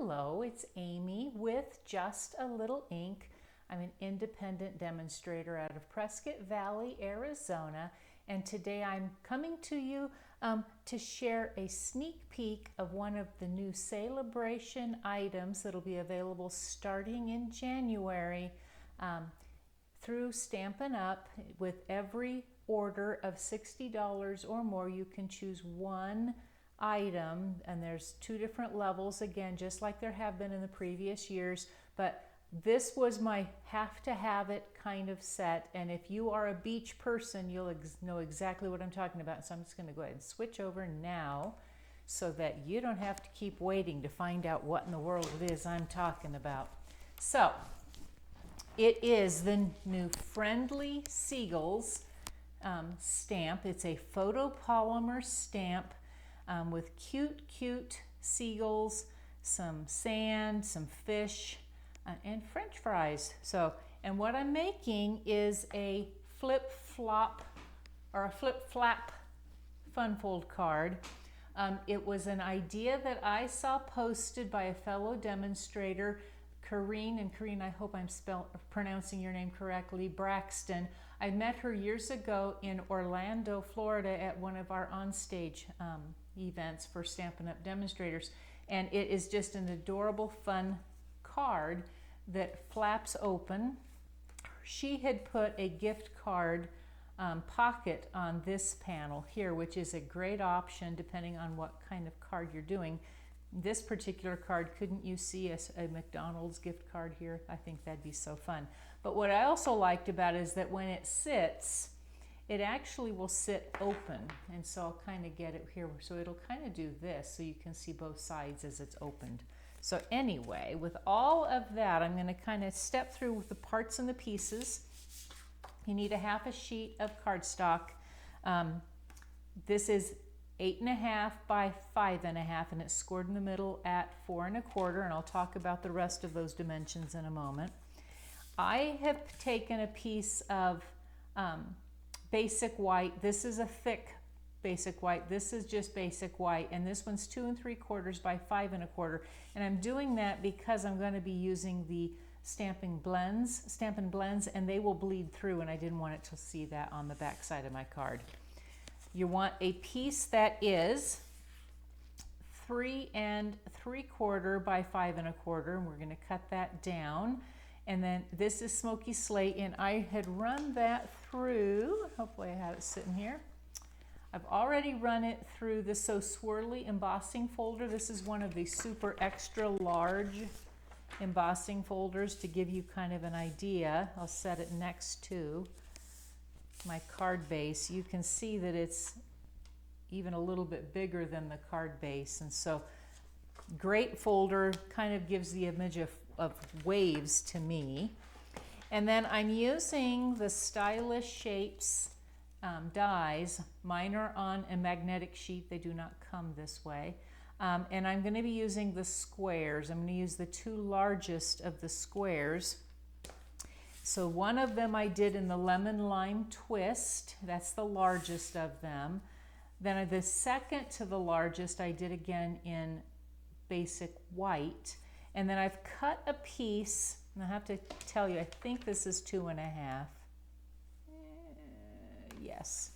Hello, it's Amy with Just a Little Ink. I'm an independent demonstrator out of Prescott Valley, Arizona, and today I'm coming to you to share a sneak peek of one of the new Sale-a-Bration items that'll be available starting in January through Stampin' Up. With every order of $60 or more, you can choose one item, and there's two different levels, again, just like there have been in the previous years, but this was my have to have it kind of set, and if you are a beach person, you'll know exactly what I'm talking about. So I'm just going to go ahead and switch over now so that you don't have to keep waiting to find out what in the world it is I'm talking about. So it is the new Friendly Seagulls stamp. It's a photopolymer stamp with cute seagulls, some sand, some fish, and French fries. So, and what I'm making is a flip-flop or a flip-flap fun fold card. It was an idea that I saw posted by a fellow demonstrator, Corrine, and Corrine, I hope I'm pronouncing your name correctly, Braxton. I met her years ago in Orlando, Florida at one of our onstage events for Stampin' Up! Demonstrators, and it is just an adorable, fun card that flaps open. She had put a gift card pocket on this panel here, which is a great option depending on what kind of card you're doing. This particular card, couldn't you see a McDonald's gift card here? I think that'd be so fun. But what I also liked about it is that when it sits, it actually will sit open, and so I'll kind of get it here. So it'll kind of do this so you can see both sides as it's opened. So anyway, with all of that, I'm going to kind of step through with the parts and the pieces. You need a half a sheet of cardstock. This is 8.5 by 5.5, and it's scored in the middle at 4 1/4, and I'll talk about the rest of those dimensions in a moment. I have taken a piece of basic white. This is a thick basic white. This is just basic white, and this one's 2 3/4 by 5 1/4. And I'm doing that because I'm going to be using the Stampin' Blends, and they will bleed through, and I didn't want it to see that on the back side of my card. You want a piece that is 3 3/4 by 5 1/4, and we're going to cut that down. And then this is Smoky Slate, and I had run that through, hopefully I have it sitting here. I've already run it through the So Swirly embossing folder. This is one of the super extra large embossing folders to give you kind of an idea. I'll set it next to my card base. You can see that it's even a little bit bigger than the card base, and so great folder, kind of gives the image of waves to me. And then I'm using the Stylish Shapes dies. Mine are on a magnetic sheet. They do not come this way. And I'm going to be using the squares. I'm going to use the two largest of the squares. So one of them I did in the Lemon Lime Twist. That's the largest of them. Then the second to the largest I did again in Basic White. And then I've cut a piece, and I have to tell you, I think this is 2 1/2. Yes,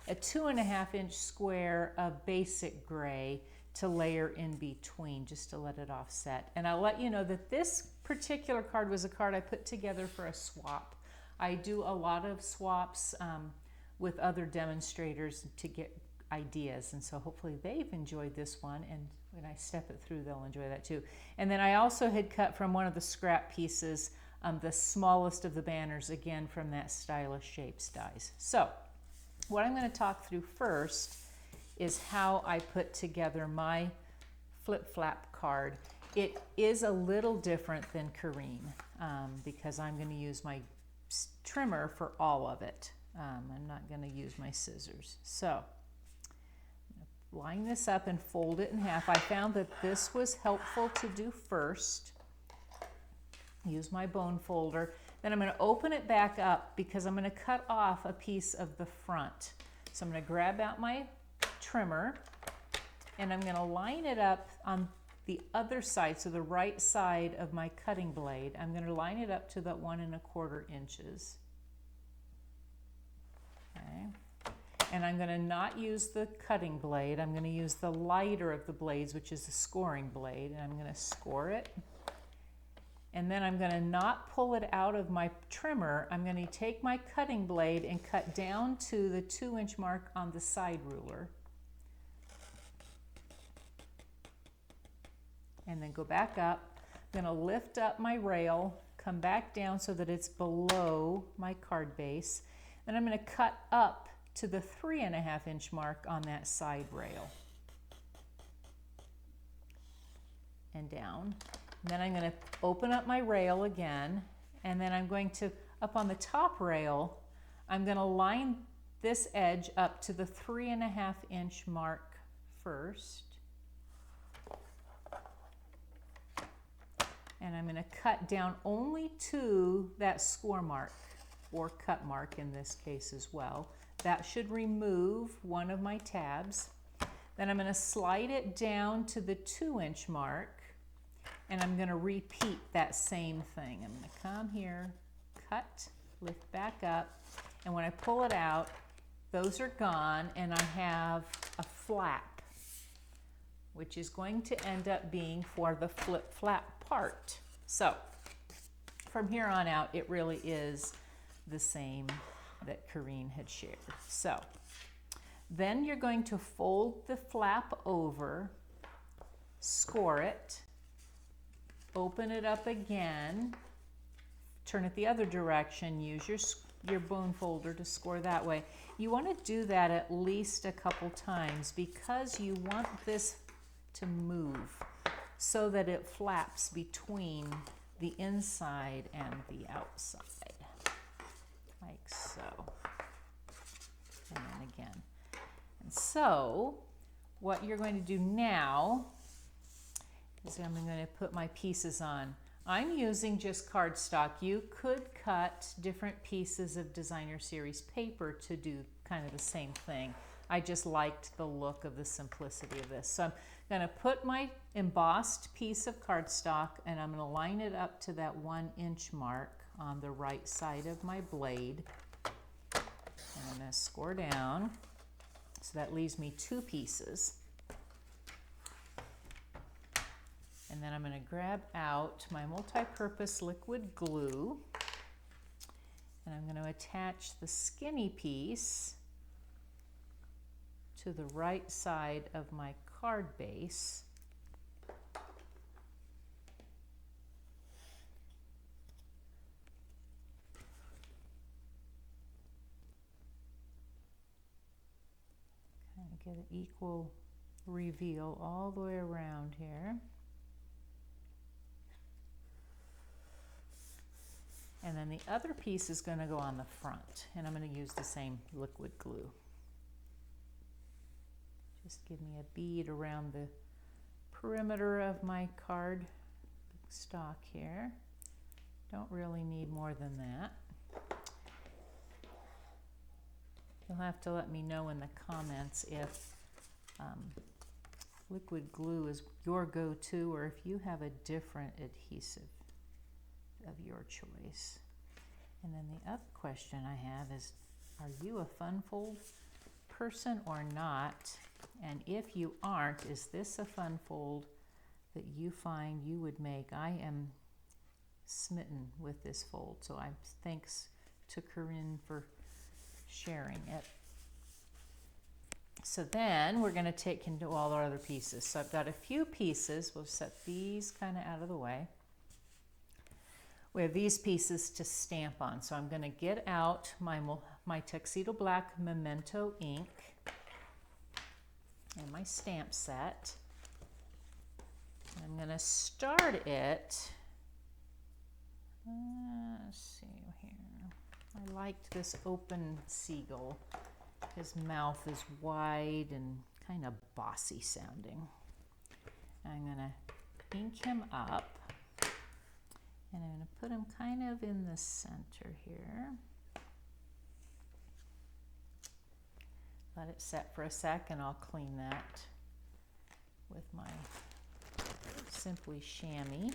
a 2 1/2 inch square of basic gray to layer in between, just to let it offset. And I'll let you know that this particular card was a card I put together for a swap. I do a lot of swaps with other demonstrators to get ideas, and so hopefully they've enjoyed this one, and when I step it through, they'll enjoy that too. And then I also had cut from one of the scrap pieces the smallest of the banners, again from that Stylish Shapes dies. So what I'm going to talk through first is how I put together my flip-flap card. It is a little different than Corrine because I'm going to use my trimmer for all of it. I'm not going to use my scissors. So line this up and fold it in half. I found that this was helpful to do first. Use my bone folder. Then I'm going to open it back up because I'm going to cut off a piece of the front. So I'm going to grab out my trimmer, and I'm going to line it up on the other side, so the right side of my cutting blade, I'm going to line it up to that 1 1/4 inches. Okay. And I'm going to not use the cutting blade. I'm going to use the lighter of the blades, which is the scoring blade, and I'm going to score it. And then I'm going to not pull it out of my trimmer. I'm going to take my cutting blade and cut down to the 2-inch mark on the side ruler. And then go back up. I'm going to lift up my rail, come back down so that it's below my card base. Then I'm going to cut up to the 3 1/2 inch mark on that side rail. And down. And then I'm going to open up my rail again, and then I'm going to, up on the top rail, I'm going to line this edge up to the 3 1/2 inch mark first. And I'm going to cut down only to that score mark, or cut mark in this case as well. That should remove one of my tabs. Then I'm going to slide it down to the 2-inch mark. And I'm going to repeat that same thing. I'm going to come here, cut, lift back up, and when I pull it out, those are gone, and I have a flap, which is going to end up being for the flip flap part. So from here on out, it really is the same that Corrine had shared. So then you're going to fold the flap over, score it, open it up again, turn it the other direction, use your bone folder to score that way. You want to do that at least a couple times because you want this to move so that it flaps between the inside and the outside, like so. And then again. And so what you're going to do now is I'm going to put my pieces on. I'm using just cardstock. You could cut different pieces of designer series paper to do kind of the same thing. I just liked the look of the simplicity of this. So I'm going to put my embossed piece of cardstock and I'm going to line it up to that 1-inch mark on the right side of my blade. And I'm going to score down. So that leaves me 2 pieces. And then I'm going to grab out my multi-purpose liquid glue and I'm going to attach the skinny piece to the right side of my card base. Kind of get an equal reveal all the way around here. And then the other piece is going to go on the front, and I'm going to use the same liquid glue. Just give me a bead around the perimeter of my card stock here. Don't really need more than that. You'll have to let me know in the comments if liquid glue is your go-to or if you have a different adhesive of your choice. And then the other question I have is, are you a fun fold person or not? And if you aren't, is this a fun fold that you find you would make? I am smitten with this fold, so I'm thanks to Corrine for sharing it. So then we're going to take and do all our other pieces. So I've got a few pieces. We'll set these kind of out of the way. We have these pieces to stamp on. So I'm going to get out my Tuxedo Black Memento ink and my stamp set. And I'm going to start it. Let's see here. I liked this open seagull. His mouth is wide and kind of bossy sounding. I'm going to ink him up. And I'm going to put him kind of in the center here. Let it set for a sec and I'll clean that with my simply chamois.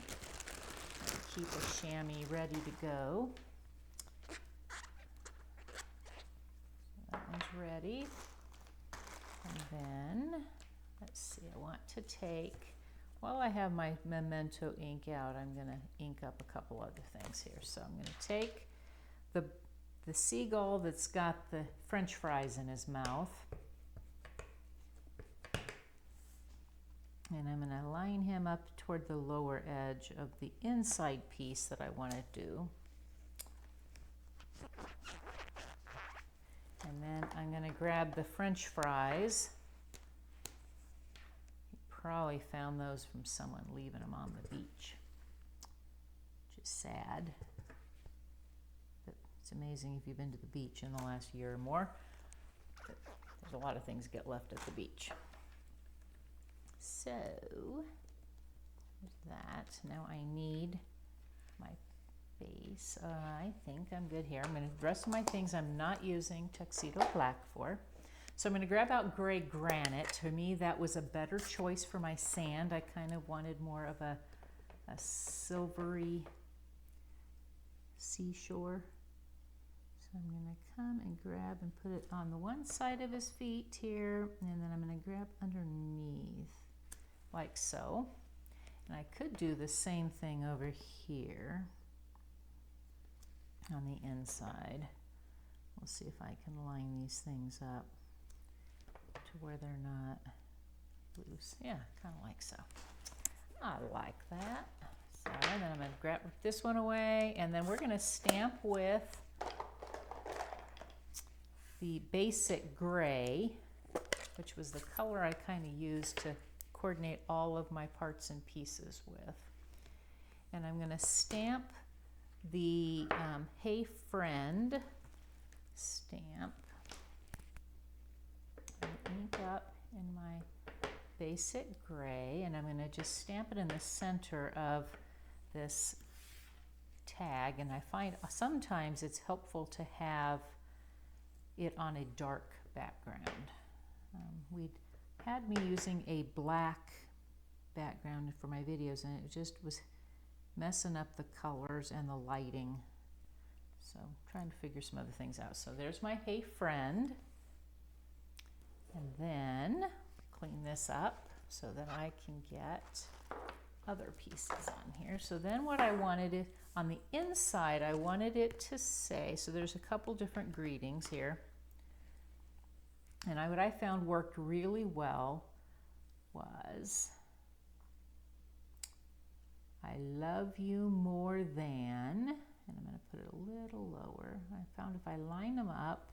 Keep a chamois ready to go. That one's ready. And then, let's see, I want to take, while I have my Memento ink out, I'm going to ink up a couple other things here. So I'm going to take the seagull that's got the French fries in his mouth. And I'm going to line him up toward the lower edge of the inside piece that I want to do. And then I'm going to grab the French fries. He probably found those from someone leaving them on the beach, which is sad. But it's amazing if you've been to the beach in the last year or more. There's a lot of things get left at the beach. So, there's that. Now I need my base. I think I'm good here. I'm going to, the rest of my things I'm not using tuxedo black for. So I'm going to grab out gray granite. To me, that was a better choice for my sand. I kind of wanted more of a silvery seashore. So I'm going to come and grab and put it on the one side of his feet here, and then I'm going to grab underneath. Like so. And I could do the same thing over here on the inside. We'll see if I can line these things up to where they're not loose. Yeah, kind of like so. I like that. So then I'm going to grab this one away, and then we're going to stamp with the basic gray, which was the color I kind of used to coordinate all of my parts and pieces with. And I'm going to stamp the Hey Friend stamp and ink up in my basic gray, and I'm going to just stamp it in the center of this tag. And I find sometimes it's helpful to have it on a dark background. We'd had me using a black background for my videos, and it just was messing up the colors and the lighting. So I'm trying to figure some other things out. So there's my Hey Friend. And then clean this up so that I can get other pieces on here. So then what I wanted it on the inside, I wanted it to say, so there's a couple different greetings here. And what I found worked really well was, I love you more than, and I'm going to put it a little lower. I found if I line them up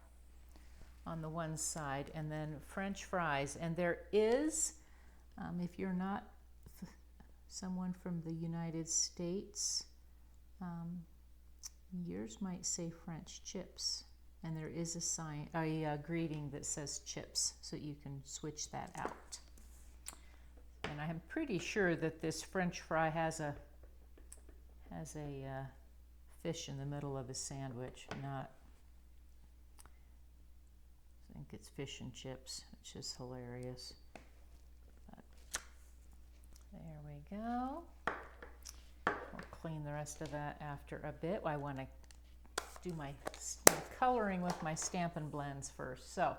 on the one side, and then French fries, and there is, if you're not someone from the United States, yours might say French chips. And there is a sign, a greeting that says chips, so you can switch that out. And I'm pretty sure that this French fry has a fish in the middle of his sandwich. I think it's fish and chips, which is hilarious. But there we go. We'll clean the rest of that after a bit. I want to do my coloring with my Stampin' blends first. So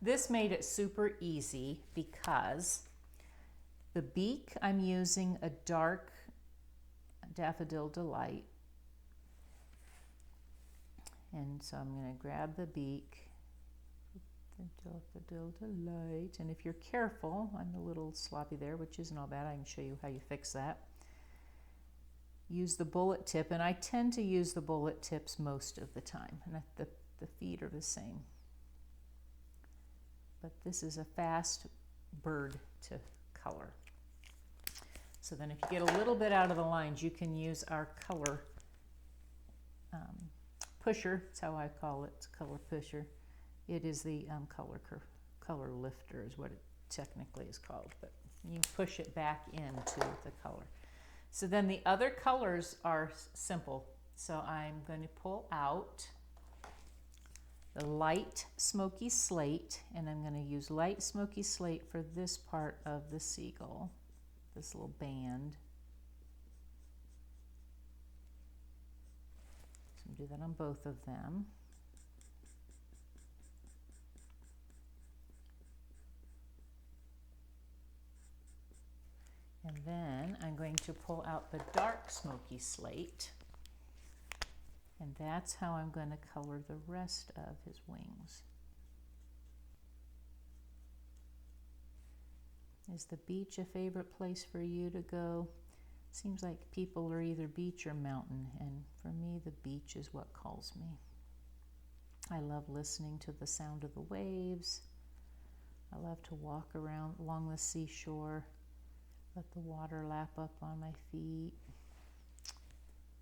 this made it super easy because the beak, I'm using a dark Daffodil Delight. And so I'm going to grab the beak, the Daffodil Delight, and if you're careful, I'm a little sloppy there, which isn't all bad. I can show you how you fix that. Use the bullet tip, and I tend to use the bullet tips most of the time, and the feet are the same. But this is a fast bird to color. So then if you get a little bit out of the lines, you can use our color pusher. That's how I call it. It's a color pusher. It is the color lifter is what it technically is called, but you push it back into the color. So then the other colors are simple. So I'm going to pull out the light smoky slate, and I'm going to use light smoky slate for this part of the seagull, this little band. So do that on both of them. And then I'm going to pull out the dark smoky slate. And that's how I'm going to color the rest of his wings. Is the beach a favorite place for you to go? Seems like people are either beach or mountain, and for me the beach is what calls me. I love listening to the sound of the waves. I love to walk around along the seashore, let the water lap up on my feet,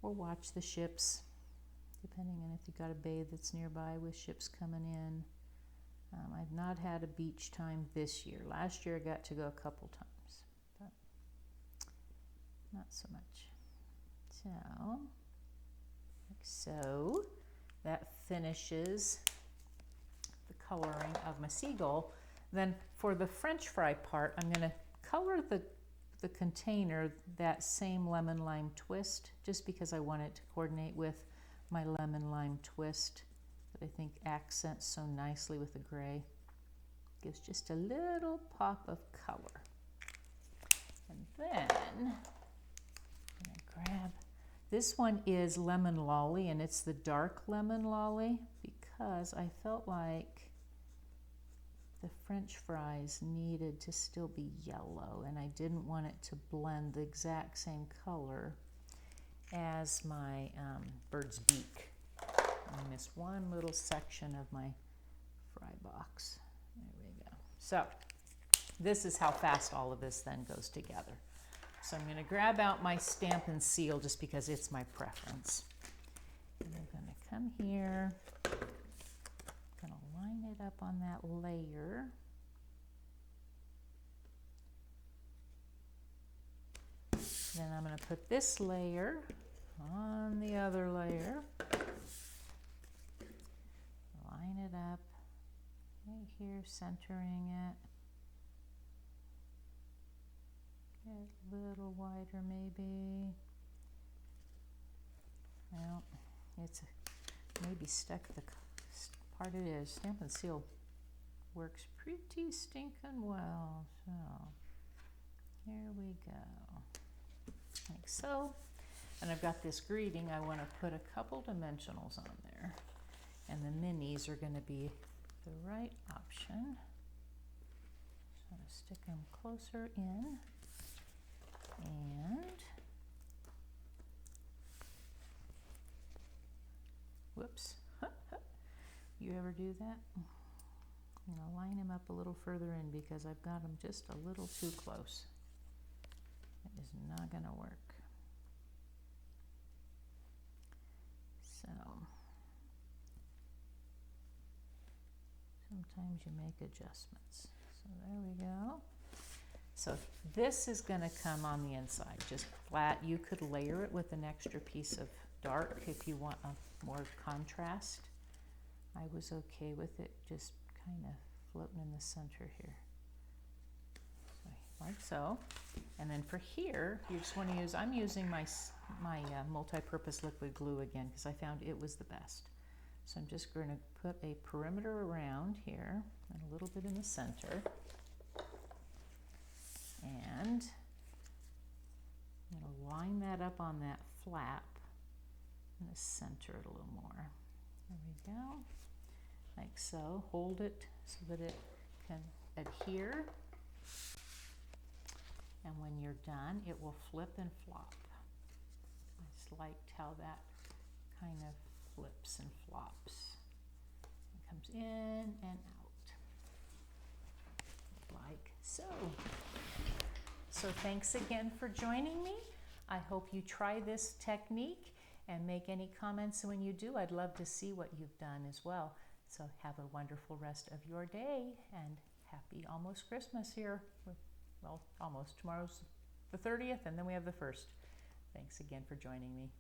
or watch the ships, depending on if you got a bay that's nearby with ships coming in. I've not had a beach time this year. Last year I got to go a couple times, but not so much. So that finishes the coloring of my seagull. Then for the French fry part, I'm going to color the container that same lemon lime twist, just because I want it to coordinate with my lemon lime twist that I think accents so nicely with the gray. Gives just a little pop of color. And then I'm going to grab, this one is Lemon Lolly, and it's the dark lemon lolly because I felt like the French fries needed to still be yellow, and I didn't want it to blend the exact same color as my bird's beak. I missed one little section of my fry box. There we go. So this is how fast all of this then goes together. So I'm going to grab out my Stampin' Seal just because it's my preference. And I'm going to come here, going to line it up on that layer. Then I'm going to put this layer on the other layer. Line it up right here, centering it. Get a little wider maybe. Well, it's maybe stuck the part it is. Stampin' Seal works pretty stinking well. So here we go, like so. And I've got this greeting. I want to put a couple dimensionals on there, and the minis are going to be the right option. So I'm going to stick them closer in, and whoops, you ever do that? I'm going to line them up a little further in because I've got them just a little too close. It is not going to work. So sometimes you make adjustments. So there we go. So this is going to come on the inside, just flat. You could layer it with an extra piece of dark if you want a more contrast. I was okay with it just kind of floating in the center here. So, like so. And then for here, you just want to use, I'm using my multi-purpose liquid glue again because I found it was the best. So I'm just going to put a perimeter around here and a little bit in the center. And I'm going to line that up on that flap and center it a little more. There we go. Like so. Hold it so that it can adhere. And when you're done, it will flip and flop. I just liked how that kind of flips and flops. It comes in and out. Like so. So thanks again for joining me. I hope you try this technique and make any comments when you do. I'd love to see what you've done as well. So have a wonderful rest of your day and happy almost Christmas here. Well, almost. Tomorrow's the 30th and then we have the 1st. Thanks again for joining me.